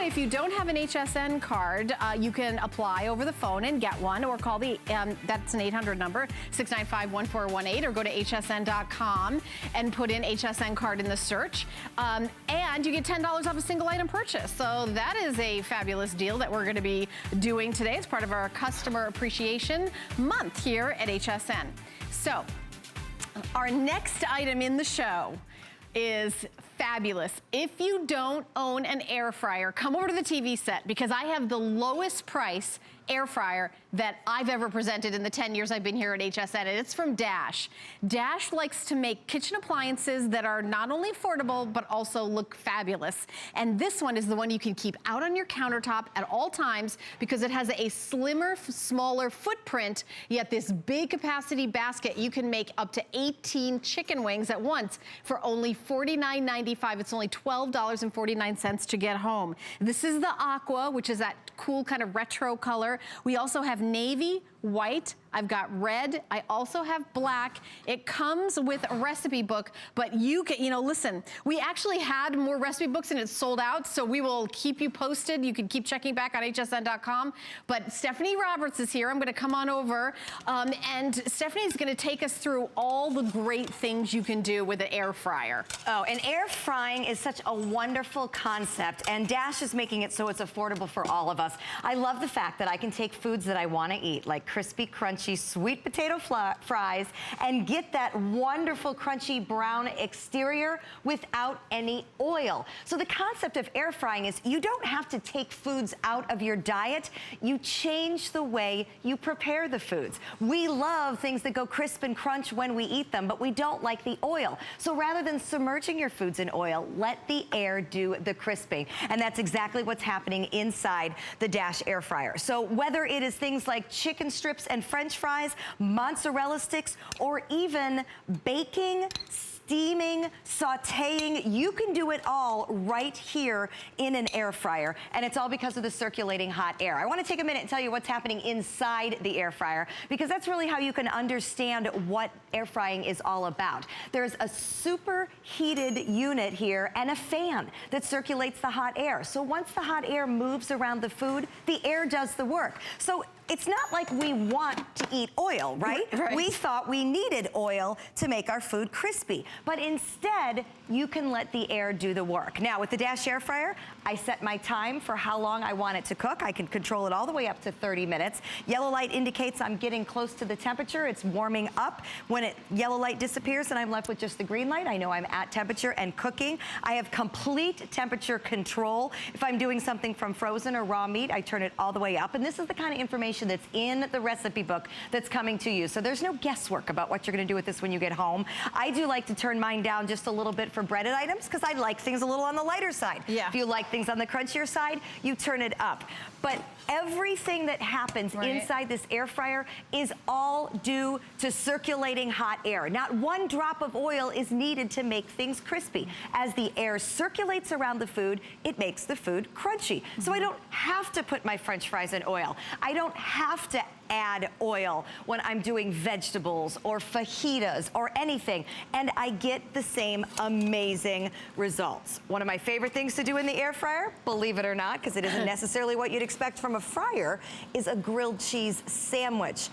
if you don't have an HSN card, you can apply over the phone and get one, or call the, that's an 800 number, 695-1418, or go to hsn.com and put in HSN card in the search. And you get $10 off a single item purchase. So that is a fabulous deal that we're gonna be doing today as part of our Customer Appreciation Month here at HSN. So, our next item in the show is fabulous. If you don't own an air fryer, come over to the TV set, because I have the lowest price air fryer that I've ever presented in the 10 years I've been here at HSN, and it's from Dash. Dash likes to make kitchen appliances that are not only affordable, but also look fabulous. And this one is the one you can keep out on your countertop at all times, because it has a slimmer, smaller footprint, yet this big capacity basket. You can make up to 18 chicken wings at once for only $49.95. It's only $12.49 to get home. This is the aqua, which is that cool kind of retro color. We also have navy, white, I've got red, I also have black. It comes with a recipe book, but you can, you know, listen, we actually had more recipe books and it's sold out, so we will keep you posted. You can keep checking back on hsn.com. But Stephanie Roberts is here. I'm gonna come on over, and Stephanie's gonna take us through all the great things you can do with an air fryer. Oh, and air frying is such a wonderful concept, and Dash is making it so it's affordable for all of us. I love the fact that I can take foods that I wanna eat, like crispy, crunchy, sweet potato fries, and get that wonderful crunchy brown exterior without any oil. So the concept of air frying is you don't have to take foods out of your diet, you change the way you prepare the foods. We love things that go crisp and crunch when we eat them, but we don't like the oil. So rather than submerging your foods in oil, let the air do the crisping. And that's exactly what's happening inside the Dash air fryer. So whether it is things like chicken strips and French fries, mozzarella sticks, or even baking, steaming, sauteing, you can do it all right here in an air fryer. And it's all because of the circulating hot air. I want to take a minute and tell you what's happening inside the air fryer, because that's really how you can understand what air frying is all about. There's a super heated unit here and a fan that circulates the hot air. So once the hot air moves around the food, the air does the work. So it's not like we want to eat oil, right? Right. We thought we needed oil to make our food crispy. But instead, you can let the air do the work. Now, with the Dash air fryer, I set my time for how long I want it to cook. I can control it all the way up to 30 minutes. Yellow light indicates I'm getting close to the temperature. It's warming up. When yellow light disappears and I'm left with just the green light, I know I'm at temperature and cooking. I have complete temperature control. If I'm doing something from frozen or raw meat, I turn it all the way up. And this is the kind of information that's in the recipe book that's coming to you. So there's no guesswork about what you're gonna do with this when you get home. I do like to turn mine down just a little bit for breaded items, because I like things a little on the lighter side. Yeah. If you like things on the crunchier side, you turn it up. But everything that happens inside this air fryer is all due to circulating hot air. Not one drop of oil is needed to make things crispy. As the air circulates around the food, it makes the food crunchy. So I don't have to put my French fries in oil. I don't have to add oil when I'm doing vegetables or fajitas or anything, and I get the same amazing results. One of my favorite things to do in the air fryer, believe it or not, because it isn't necessarily what you'd expect from a fryer, is a grilled cheese sandwich.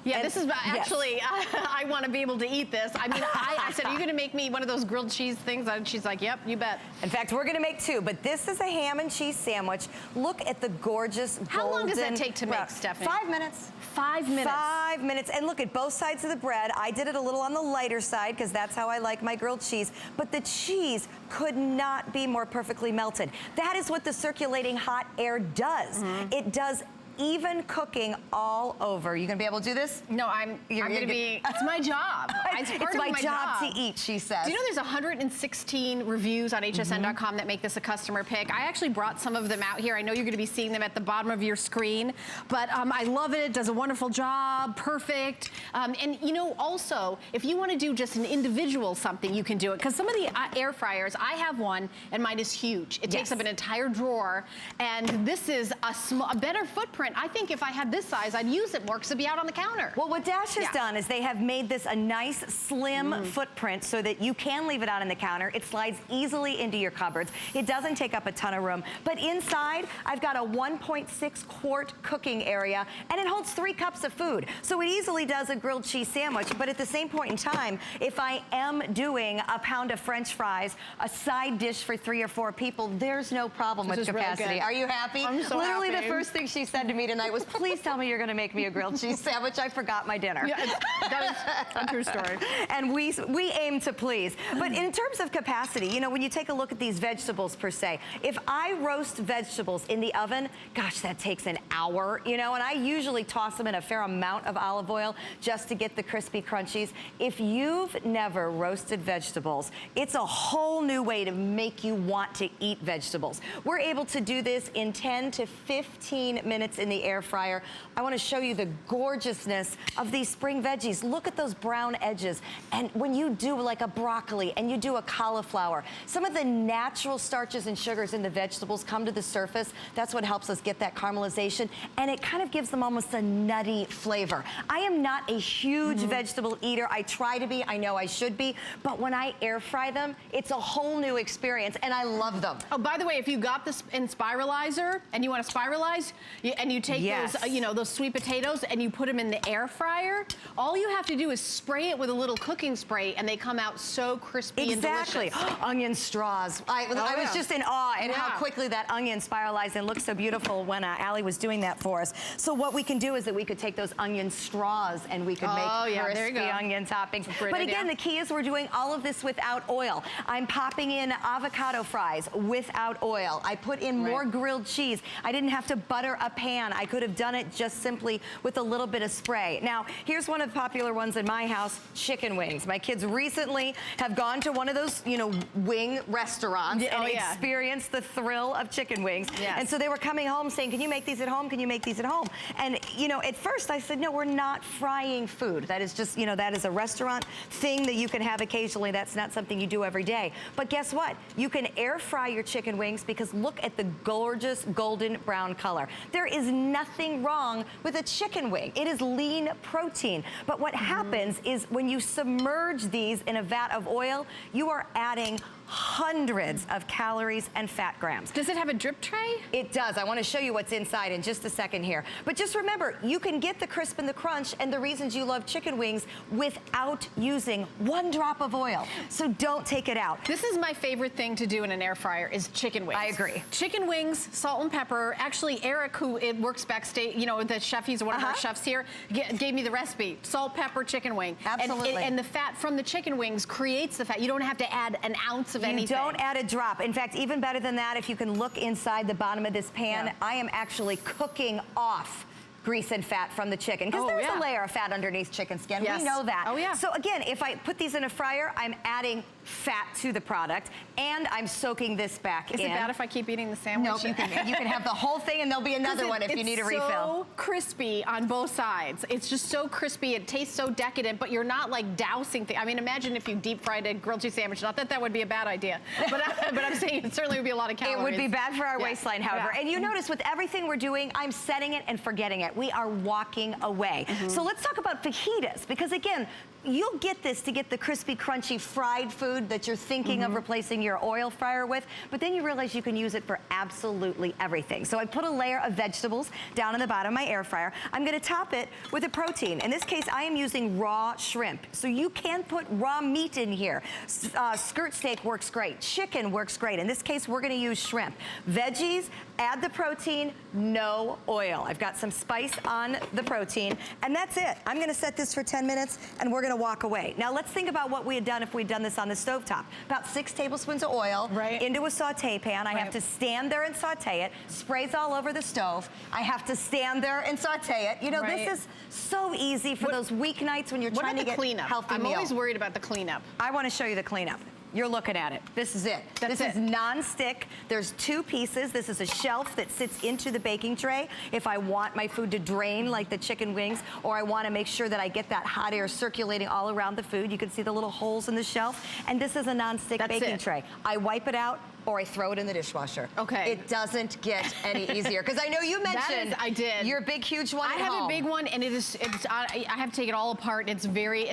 Yeah, And this is actually, yes. I want to be able to eat this. I mean, I said, are you going to make me one of those grilled cheese things? And she's like, yep, you bet. In fact, we're going to make two, but this is a ham and cheese sandwich. Look at the gorgeous golden... How long does that take to make, Stephanie? 5 minutes. 5 minutes. 5 minutes. And look at both sides of the bread. I did it a little on the lighter side because that's how I like my grilled cheese. But the cheese could not be more perfectly melted. That is what the circulating hot air does. It does even cooking all over. You gonna be able to do this? No, I'm gonna be, it's my job. It's my job to eat, she says. Do you know there's 116 reviews on hsn.com that make this a customer pick? I actually brought some of them out here. I know you're gonna be seeing them at the bottom of your screen, but I love it. It does a wonderful job, perfect. And you know, also, if you wanna do just an individual something, you can do it. Because some of the air fryers, I have one, and mine is huge. It takes up an entire drawer, and this is a better footprint footprint. I think if I had this size, I'd use it more because it'd be out on the counter. Well, what Dash has done is they have made this a nice, slim footprint so that you can leave it out on the counter. It slides easily into your cupboards. It doesn't take up a ton of room. But inside, I've got a 1.6 quart cooking area, and it holds 3 cups of food. So it easily does a grilled cheese sandwich. But at the same point in time, if I am doing a pound of French fries, a side dish for 3 or 4 people, there's no problem with capacity. Really, are you happy? I'm so Literally happy. The first thing she said to me tonight was, please tell me you're going to make me a grilled cheese sandwich. I forgot my dinner. Yeah, that is a true story. And we aim to please. But in terms of capacity, you know, when you take a look at these vegetables per se, if I roast vegetables in the oven, gosh, that takes an hour, you know, and I usually toss them in a fair amount of olive oil just to get the crispy crunchies. If you've never roasted vegetables, it's a whole new way to make you want to eat vegetables. We're able to do this in 10 to 15 minutes in the air fryer. I want to show you the gorgeousness of these spring veggies. Look at those brown edges. And when you do like a broccoli and you do a cauliflower, some of the natural starches and sugars in the vegetables come to the surface. That's what helps us get that caramelization. And it kind of gives them almost a nutty flavor. I am not a huge vegetable eater. I try to be. I know I should be. But when I air fry them, it's a whole new experience. And I love them. Oh, by the way, if you got this in spiralizer and you want to spiralize, and you take those, you know, those sweet potatoes and you put them in the air fryer, all you have to do is spray it with a little cooking spray and they come out so crispy and delicious. Onion straws. I was just in awe at how quickly that onion spiralized and looked so beautiful when Allie was doing that for us. So what we can do is that we could take those onion straws and we could make crispy onion toppings. But again, the key is we're doing all of this without oil. I'm popping in avocado fries without oil. I put in more grilled cheese. I didn't have to butter a pan. I could have done it just simply with a little bit of spray. Now, here's one of the popular ones in my house, chicken wings. My kids recently have gone to one of those, you know, wing restaurants and experienced the thrill of chicken wings. And so they were coming home saying, can you make these at home? Can you make these at home? And, you know, at first I said, no, we're not frying food. That is just, you know, that is a restaurant thing that you can have occasionally. That's not something you do every day. But guess what? You can air fry your chicken wings because look at the gorgeous golden brown color. There is nothing wrong with a chicken wing. It is lean protein. But what happens is when you submerge these in a vat of oil, you are adding hundreds of calories and fat grams. Does it have a drip tray? It does. I want to show you what's inside in just a second here. But just remember, you can get the crisp and the crunch and the reasons you love chicken wings without using 1 drop of oil. So don't take it out. This is my favorite thing to do in an air fryer is chicken wings. I agree. Chicken wings, salt and pepper. Actually, Eric, who works backstage, you know, the chef, he's one of our chefs here, gave me the recipe. Salt, pepper, chicken wing. Absolutely. And the fat from the chicken wings creates the fat. You don't have to add an ounce of anything. You don't add a drop. In fact, even better than that, if you can look inside the bottom of this pan, I am actually cooking off grease and fat from the chicken because there's a layer of fat underneath chicken skin. We know that. So again, if I put these in a fryer, I'm adding fat to the product and I'm soaking this back in. Is it bad if I keep eating the sandwich? No, you can have the whole thing and there'll be another one if you need a refill. It's so crispy on both sides. It's just so crispy. It tastes so decadent, but you're not like dousing things. I mean, imagine if you deep fried a grilled cheese sandwich. Not that that would be a bad idea, but I'm saying it certainly would be a lot of calories. It would be bad for our waistline, however. And you notice with everything we're doing, I'm setting it and forgetting it. We are walking away. So let's talk about fajitas because again, you'll get this to get the crispy, crunchy fried food that you're thinking of replacing your oil fryer with, but then you realize you can use it for absolutely everything. So I put a layer of vegetables down in the bottom of my air fryer. I'm gonna top it with a protein. In this case, I am using raw shrimp. So you can put raw meat in here. Skirt steak works great. Chicken works great. In this case, we're gonna use shrimp. Veggies, add the protein, no oil. I've got some spice on the protein, and that's it. I'm gonna set this for 10 minutes, and we're gonna walk away. Now let's think about what we had done if we'd done this on the stovetop. About 6 tablespoons of oil into a saute pan. I have to stand there and saute it. Sprays all over the stove. I have to stand there and saute it. You know, this is so easy for those weeknights when you're trying to get healthy meal. I'm always worried about the cleanup. I wanna show you the cleanup. You're looking at it. This is it. This is non-stick. There's 2 pieces. This is a shelf that sits into the baking tray. If I want my food to drain like the chicken wings, or I want to make sure that I get that hot air circulating all around the food, you can see the little holes in the shelf. And this is a non-stick baking tray. I wipe it out, or I throw it in the dishwasher. Okay. It doesn't get any easier. Because I know you mentioned I did. your big, huge one I at have home. a big one, and I have to take it all apart. It's very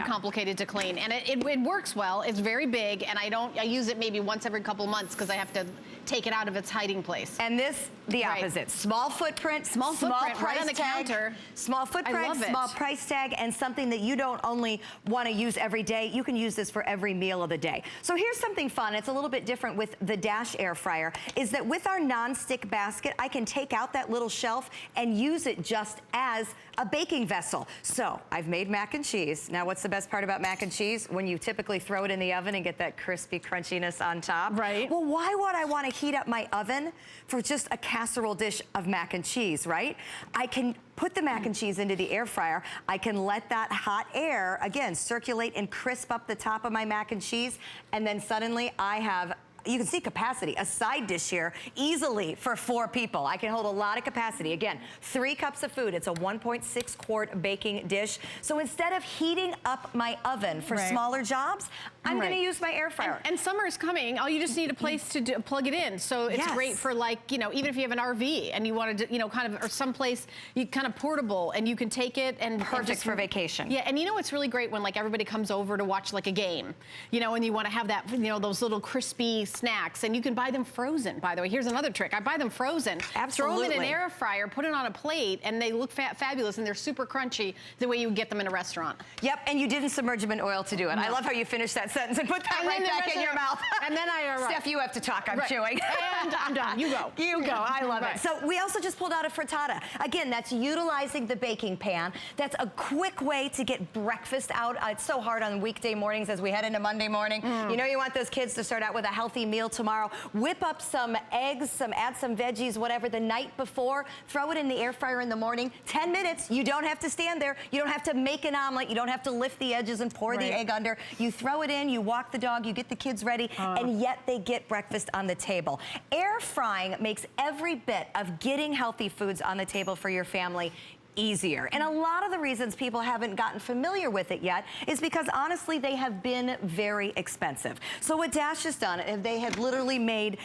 complicated to clean, and it works well. It's very big, and I use it maybe once every couple months because I have to take it out of its hiding place. And this, the opposite. Small footprint, small price right on the tag, counter. Small footprint, small price tag, and something that you don't only want to use every day, you can use this for every meal of the day. So here's something fun. It's a little bit different with the Dash air fryer, is that with our non-stick basket, I can take out that little shelf and use it just as a baking vessel. So I've made mac and cheese. Now, what's the best part about mac and cheese? When you typically throw it in the oven and get that crispy crunchiness on top. Right. Well, why would I want to heat up my oven for just a casserole dish of mac and cheese, right? I can put the mac and cheese into the air fryer. I can let that hot air, again, circulate and crisp up the top of my mac and cheese. And then suddenly I have, you can see capacity, a side dish here, easily for 4 people. I can hold a lot of capacity. Again, 3 cups of food. It's a 1.6 quart baking dish. So instead of heating up my oven for smaller jobs, I'm going to use my air fryer. And summer is coming. All you just need a place to plug it in. So it's great for, like, you know, even if you have an RV and you want to, you know, kind of, or someplace you kind of portable, and you can take it and perfect for vacation. Yeah, and you know it's really great when, like, everybody comes over to watch, like, a game, you know, and you want to have that, you know, those little crispy snacks, and you can buy them frozen, by the way. Here's another trick. I buy them frozen. Absolutely. Throw them in an air fryer, put it on a plate, and they look fabulous, and they're super crunchy the way you would get them in a restaurant. Yep, and you didn't submerge them in oil to do it. No. I love how you finished that sentence and put that right back in your mouth. And then Steph, you have to talk. I'm chewing. And I'm done. You go. You go. I love it. So we also just pulled out a frittata. Again, that's utilizing the baking pan. That's a quick way to get breakfast out. It's so hard on weekday mornings as we head into Monday morning. You know you want those kids to start out with a healthy meal tomorrow. Whip up some eggs, add some veggies, whatever, the night before. Throw it in the air fryer in the morning. 10 minutes. You don't have to stand there. You don't have to make an omelet. You don't have to lift the edges and pour the egg under. You throw it in, you walk the dog, you get the kids ready, and yet they get breakfast on the table. Air frying makes every bit of getting healthy foods on the table for your family easier. And a lot of the reasons people haven't gotten familiar with it yet is because, honestly, they have been very expensive. So what Dash has done, they have literally made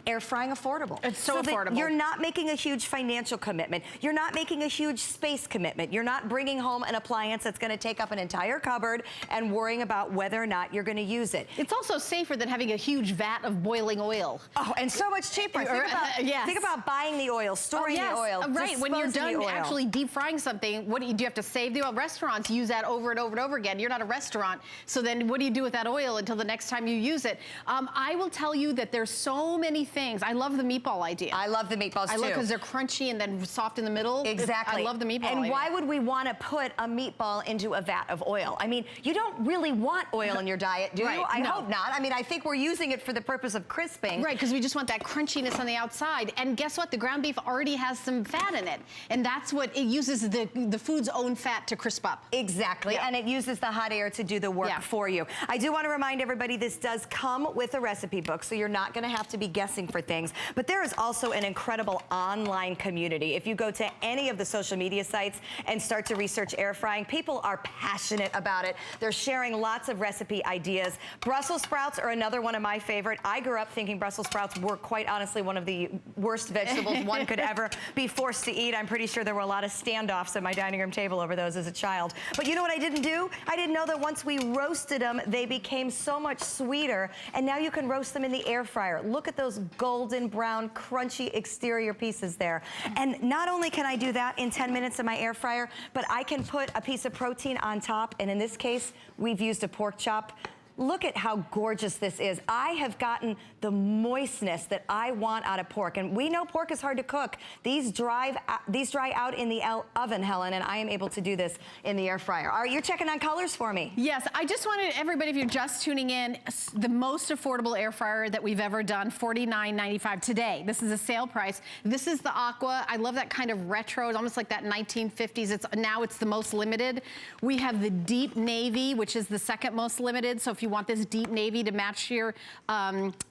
air frying affordable. It's so affordable. You're not making a huge financial commitment. You're not making a huge space commitment. You're not bringing home an appliance that's going to take up an entire cupboard and worrying about whether or not you're going to use it. It's also safer than having a huge vat of boiling oil. Oh, and so much cheaper. Think about buying the oil, storing the oil, right. When you're done actually deep frying something, what do? You have to save the oil. Restaurants use that over and over and over again. You're not a restaurant, so then what do you do with that oil until the next time you use it? I will tell you that there's so many things. I love the meatball idea. I love the meatballs too. I love because they're crunchy and then soft in the middle. Exactly. I love the meatball And idea. why would we want to put a meatball into a vat of oil? I mean, you don't really want oil in your diet, do you? I hope not. I mean, I think we're using it for the purpose of crisping. Right, because we just want that crunchiness on the outside. And guess what? The ground beef already has some fat in it. And that's what it uses, the food's own fat to crisp up. Exactly. And it uses the hot air to do the work for you. I do want to remind everybody this does come with a recipe book, so you're not going to have to be guessing for things. But there is also an incredible online community. If you go to any of the social media sites and start to research air frying, people are passionate about it. They're sharing lots of recipe ideas. Brussels sprouts are another one of my favorite. I grew up thinking Brussels sprouts were, quite honestly, one of the worst vegetables one could ever be forced to eat. I'm pretty sure there were a lot of standoffs at my dining room table over those as a child. But you know what I didn't do? I didn't know that once we roasted them, they became so much sweeter. And now you can roast them in the air fryer. Look at those golden brown, crunchy exterior pieces there. And not only can I do that in 10 minutes in my air fryer, but I can put a piece of protein on top. And in this case, we've used a pork chop. Look at how gorgeous this is. I have gotten the moistness that I want out of pork. And we know pork is hard to cook. These dry out in the oven, Helen, and I am able to do this in the air fryer. All right, you're checking on colors for me. Yes, I just wanted everybody, if you're just tuning in, the most affordable air fryer that we've ever done, $49.95 today. This is a sale price. This is the aqua. I love that kind of retro. It's almost like that 1950s. Now it's the most limited. We have the deep navy, which is the second most limited. So if you you want this deep navy to match your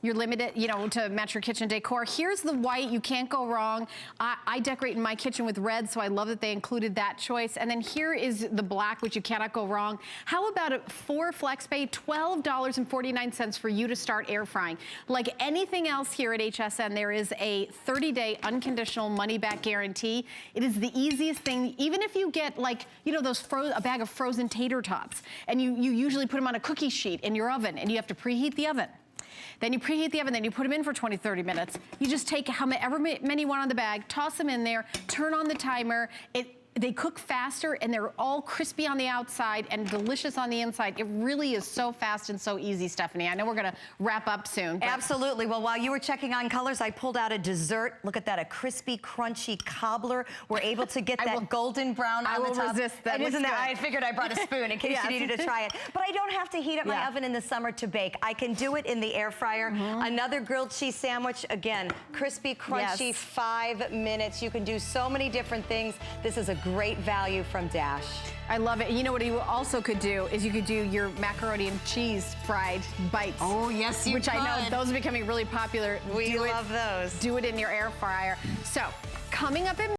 limited, you know, to match your kitchen decor. Here's the white, you can't go wrong. I decorate in my kitchen with red, so I love that they included that choice. And then here is the black, which you cannot go wrong. How about a 4 FlexPay, $12.49 for you to start air frying. Like anything else here at HSN, there is a 30-day unconditional money-back guarantee. It is the easiest thing, even if you get like, you know, those a bag of frozen tater tots, and you usually put them on a cookie sheet in your oven, and you have to preheat the oven. Then you preheat the oven, then you put them in for 20, 30 minutes. You just take however many you want on the bag, toss them in there, turn on the timer. They cook faster, and they're all crispy on the outside and delicious on the inside. It really is so fast and so easy, Stephanie. I know we're gonna wrap up soon. Absolutely. Well, while you were checking on colors, I pulled out a dessert. Look at that, a crispy, crunchy cobbler. We're able to get that golden brown on the top. I will resist that. Isn't that? I figured I brought a spoon in case Yes. you needed to try it. But I don't have to heat up my oven in the summer to bake. I can do it in the air fryer. Another grilled cheese sandwich, again, crispy, crunchy, 5 minutes. You can do so many different things. This is a great value from Dash. I love it. And you know what you also could do is you could do your macaroni and cheese fried bites. Oh, yes, you Which could. I know those are becoming really popular. We love those. Do it in your air fryer. So, coming up in